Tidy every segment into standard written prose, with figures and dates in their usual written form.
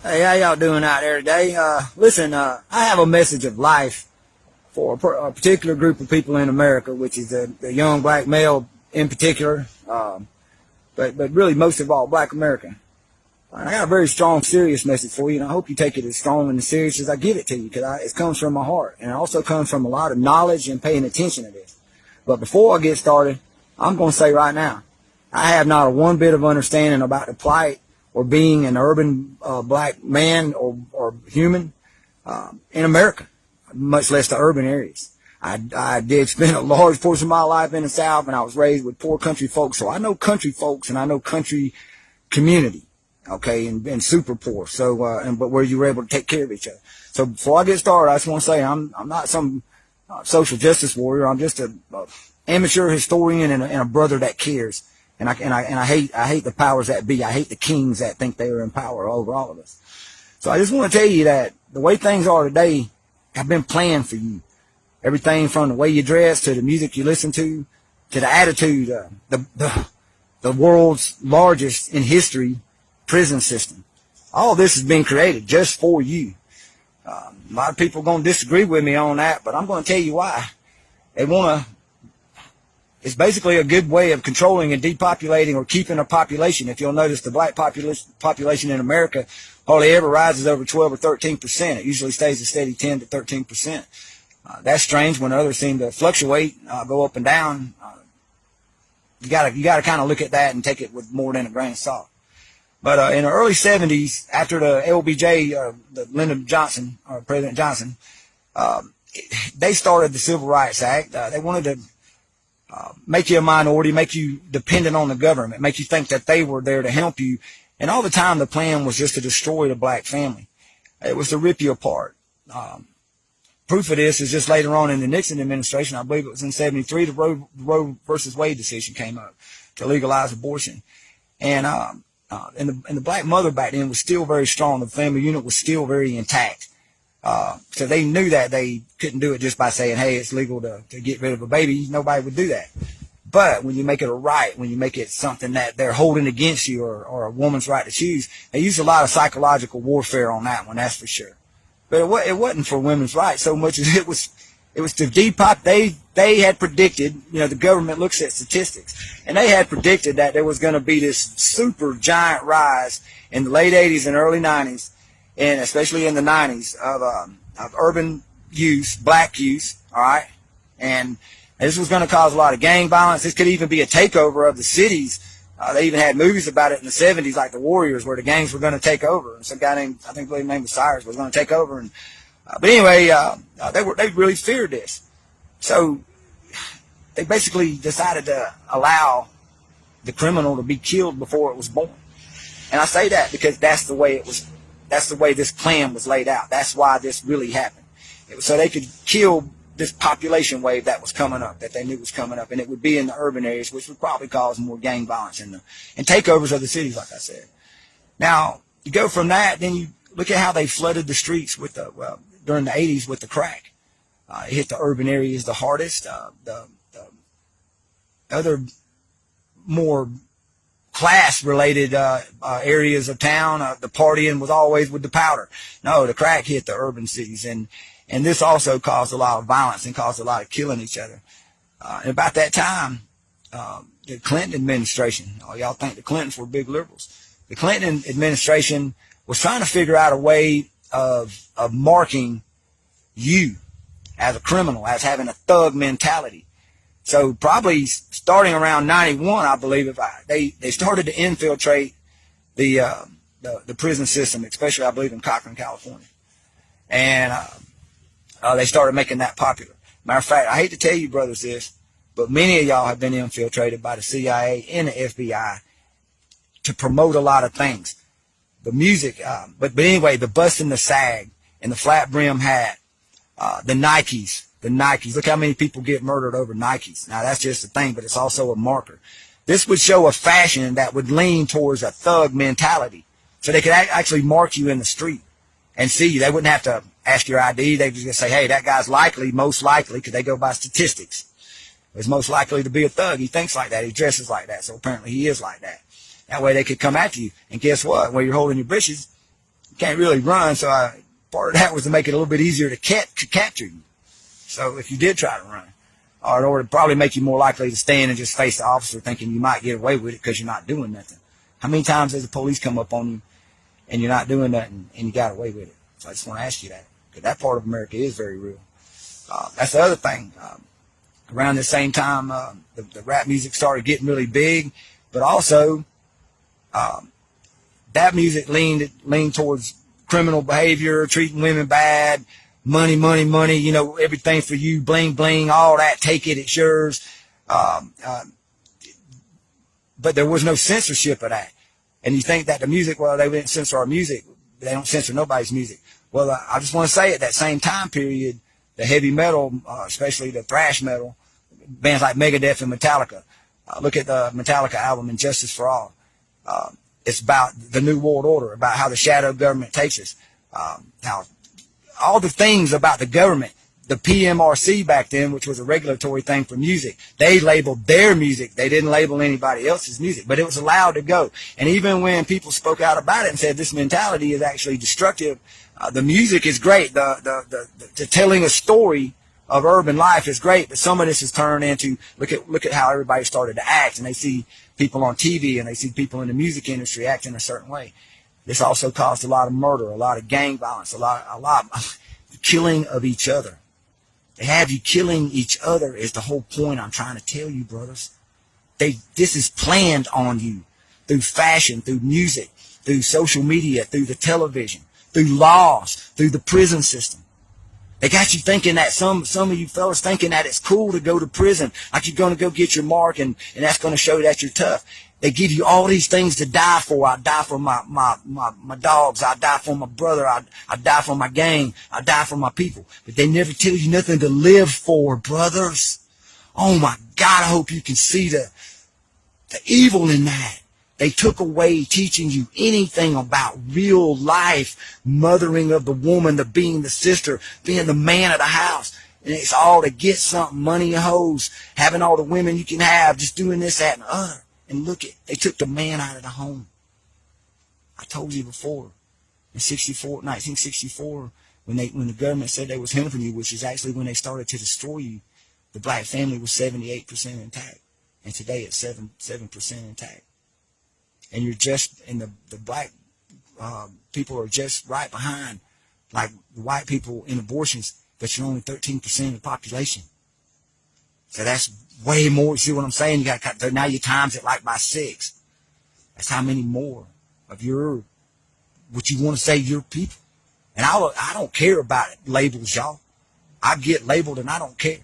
Hey, how y'all doing out there today? Listen, I have a message of life for a particular group of people in America, which is the young black male in particular, but really most of all, black America. I got a very strong, serious message for you, and I hope you take it as strong and as serious as I give it to you, because it comes from my heart, and it also comes from a lot of knowledge and paying attention to this. But before I get started, I'm going to say right now, I have not a one bit of understanding about the plight or being an urban black man or human in America, much less the urban areas. I did spend a large portion of my life in the South, and I was raised with poor country folks, so I know country folks and I know country community, okay, and super poor. So, but where you were able to take care of each other. So before I get started, I just want to say I'm not some social justice warrior. I'm just a amateur historian and a brother that cares. And I hate the powers that be. I hate the kings that think they are in power over all of us. So I just want to tell you that the way things are today have been planned for you. Everything from the way you dress to the music you listen to the attitude, the world's largest in history prison system. All this has been created just for you. A lot of people are going to disagree with me on that, but I'm going to tell you why. They want to. It's basically a good way of controlling and depopulating or keeping a population. If you'll notice, the black population in America hardly ever rises over 12 or 13%. It usually stays a steady 10 to 13%. That's strange when others seem to fluctuate, go up and down. You gotta kind of look at that and take it with more than a grain of salt. But in the early 70s, after the LBJ, the Lyndon Johnson, or President Johnson, they started the Civil Rights Act. They wanted to make you a minority, make you dependent on the government, make you think that they were there to help you. And all the time the plan was just to destroy the black family. It was to rip you apart. Proof of this is just later on in the Nixon administration, I believe it was in 73, the Roe versus Wade decision came up to legalize abortion. And the black mother back then was still very strong. The family unit was still very intact. So they knew that they couldn't do it just by saying, hey, it's legal to get rid of a baby. Nobody would do that. But when you make it a right, when you make it something that they're holding against you or a woman's right to choose, they use a lot of psychological warfare on that one, that's for sure. But it wasn't for women's rights so much as it was to depop. They had predicted, the government looks at statistics, and they had predicted that there was going to be this super giant rise in the late 80s and early 90s, and especially in the 90s, of urban youth, black youth, all right? And this was going to cause a lot of gang violence. This could even be a takeover of the cities. They even had movies about it in the 70s, like The Warriors, where the gangs were going to take over. And some guy named, I think his name was Cyrus, was going to take over. And but anyway, they really feared this. So they basically decided to allow the criminal to be killed before it was born. And I say that because that's the way it was. That's the way this plan was laid out. That's why this really happened. It was so they could kill this population wave that was coming up, that they knew was coming up, and it would be in the urban areas, which would probably cause more gang violence and takeovers of the cities, like I said. Now, you go from that, then you look at how they flooded the streets with during the 80s with the crack. It hit the urban areas the hardest. The other more class-related areas of town, the partying was always with the powder. No, the crack hit the urban cities, and this also caused a lot of violence and caused a lot of killing each other. And about that time, the Clinton administration, y'all think the Clintons were big liberals. The Clinton administration was trying to figure out a way of marking you as a criminal, as having a thug mentality. So probably starting around 91, I believe, they started to infiltrate the prison system, especially I believe in Cochran, California, and they started making that popular. Matter of fact, I hate to tell you, brothers, this, but many of y'all have been infiltrated by the CIA and the FBI to promote a lot of things. The music, but anyway, the busting the sag and the flat brim hat, the Nikes. Look how many people get murdered over Nikes. Now, that's just a thing, but it's also a marker. This would show a fashion that would lean towards a thug mentality. So they could actually mark you in the street and see you. They wouldn't have to ask your ID. They just say, hey, that guy's most likely, because they go by statistics, is most likely to be a thug. He thinks like that. He dresses like that. So apparently he is like that. That way they could come after you. And guess what? When you're holding your britches, You can't really run, so part of that was to make it a little bit easier to capture you. So if you did try to run, or to probably make you more likely to stand and just face the officer thinking you might get away with it because you're not doing nothing. How many times has the police come up on you and you're not doing nothing and you got away with it? So I just want to ask you that, because that part of America is very real. That's the other thing. Around the same time, the rap music started getting really big, but also that music leaned towards criminal behavior, treating women bad, money, money, money, you know, everything for you, bling, bling, all that, take it, it's yours. But there was no censorship of that. And you think that the music, well, they didn't censor our music. They don't censor nobody's music. Well, I just want to say at that same time period, the heavy metal, especially the thrash metal, bands like Megadeth and Metallica. Look at the Metallica album, Injustice for All. It's about the New World Order, about how the shadow government takes us. How all the things about the government, the PMRC back then, which was a regulatory thing for music, they labeled their music. They didn't label anybody else's music, but it was allowed to go. And even when people spoke out about it and said this mentality is actually destructive, the music is great. The telling a story of urban life is great, but some of this has turned into, look at how everybody started to act, and they see people on TV and they see people in the music industry acting a certain way. This also caused a lot of murder, a lot of gang violence, a lot of killing of each other. They have you killing each other is the whole point I'm trying to tell you, brothers. This is planned on you through fashion, through music, through social media, through the television, through laws, through the prison system. They got you thinking that some of you fellas thinking that it's cool to go to prison, like you're going to go get your mark and that's going to show that you're tough. They give you all these things to die for. I die for my dogs. I die for my brother. I die for my gang. I die for my people. But they never tell you nothing to live for, brothers. Oh my God, I hope you can see the evil in that. They took away teaching you anything about real life, mothering of the woman, the being the sister, being the man of the house. And it's all to get something, money and hoes, having all the women you can have, just doing this, that, and the other. And look, they took the man out of the home. I told you before, in 1964, when the government said they was helping you, which is actually when they started to destroy you, the black family was 78% intact. And today it's 7% intact. And the black people are just right behind, like the white people in abortions, but you're only 13% of the population. So that's way more. See what I'm saying? You got now you times it like by 6. That's how many more of what you want to say your people. And I don't care about labels, y'all. I get labeled and I don't care.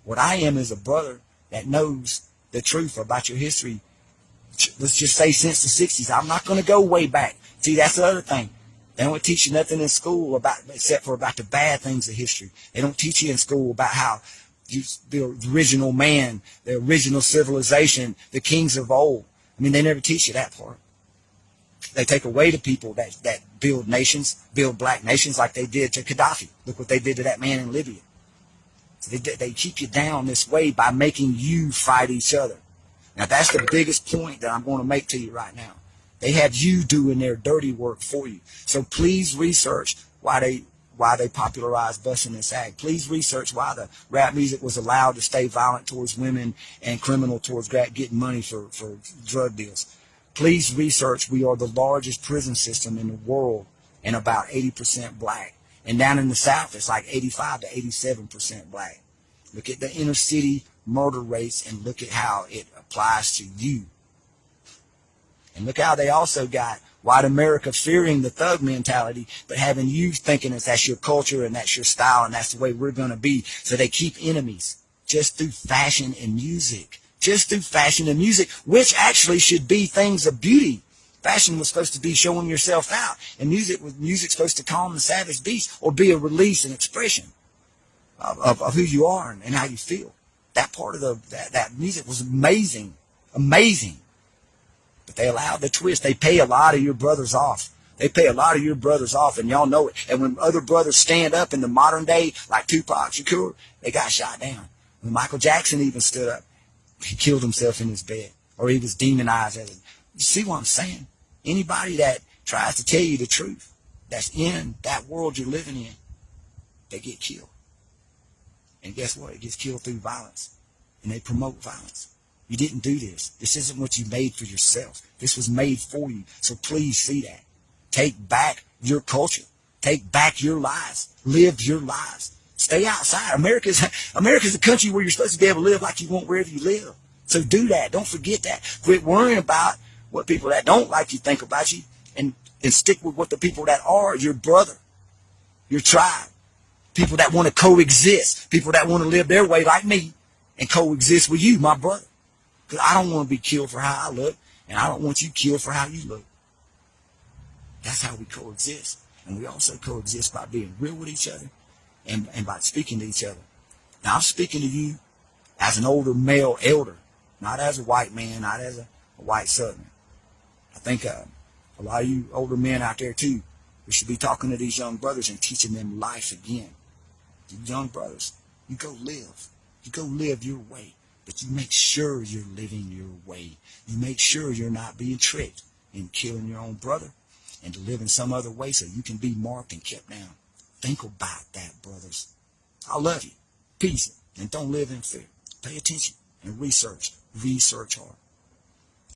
What I am is a brother that knows the truth about your history. Let's just say since the 60s. I'm not going to go way back. See, that's the other thing. They don't teach you nothing in school except for about the bad things of history. They don't teach you in school about how the original man, the original civilization, the kings of old. I mean, they never teach you that part. They take away the people that build nations, build black nations like they did to Gaddafi. Look what they did to that man in Libya. So they keep you down this way by making you fight each other. Now, that's the biggest point that I'm going to make to you right now. They have you doing their dirty work for you. So please research why they popularized busing this act. Please research why the rap music was allowed to stay violent towards women and criminal towards getting money for drug deals. Please research we are the largest prison system in the world and about 80% black. And down in the South, it's like 85 to 87% black. Look at the inner city murder rates and look at how it applies to you. And look how they also got white America fearing the thug mentality, but having you thinking that that's your culture and that's your style and that's the way we're going to be. So they keep enemies just through fashion and music. Just through fashion and music, which actually should be things of beauty. Fashion was supposed to be showing yourself out. And music's supposed to calm the savage beast or be a release and expression of who you are and how you feel. That part of that music was amazing. Amazing. But they allowed the twist. They pay a lot of your brothers off. They pay a lot of your brothers off, and y'all know it. And when other brothers stand up in the modern day, like Tupac Shakur, they got shot down. When Michael Jackson even stood up, he killed himself in his bed, or he was demonized as a... You see what I'm saying? Anybody that tries to tell you the truth, that's in that world you're living in, they get killed. And guess what? It gets killed through violence. And they promote violence. You didn't do this. This isn't what you made for yourself. This was made for you. So please see that. Take back your culture. Take back your lives. Live your lives. Stay outside. America's a country where you're supposed to be able to live like you want wherever you live. So do that. Don't forget that. Quit worrying about what people that don't like you think about you, and stick with what the people that are your brother, your tribe. People that want to coexist. People that want to live their way like me and coexist with you, my brother. Because I don't want to be killed for how I look, and I don't want you killed for how you look. That's how we coexist. And we also coexist by being real with each other and by speaking to each other. Now, I'm speaking to you as an older male elder, not as a white man, not as a white Southerner. I think a lot of you older men out there, too, we should be talking to these young brothers and teaching them life again. You young brothers, you go live. You go live your way. But you make sure you're living your way. You make sure you're not being tricked in killing your own brother and to live in some other way so you can be marked and kept down. Think about that, brothers. I love you. Peace. And don't live in fear. Pay attention and research. Research hard.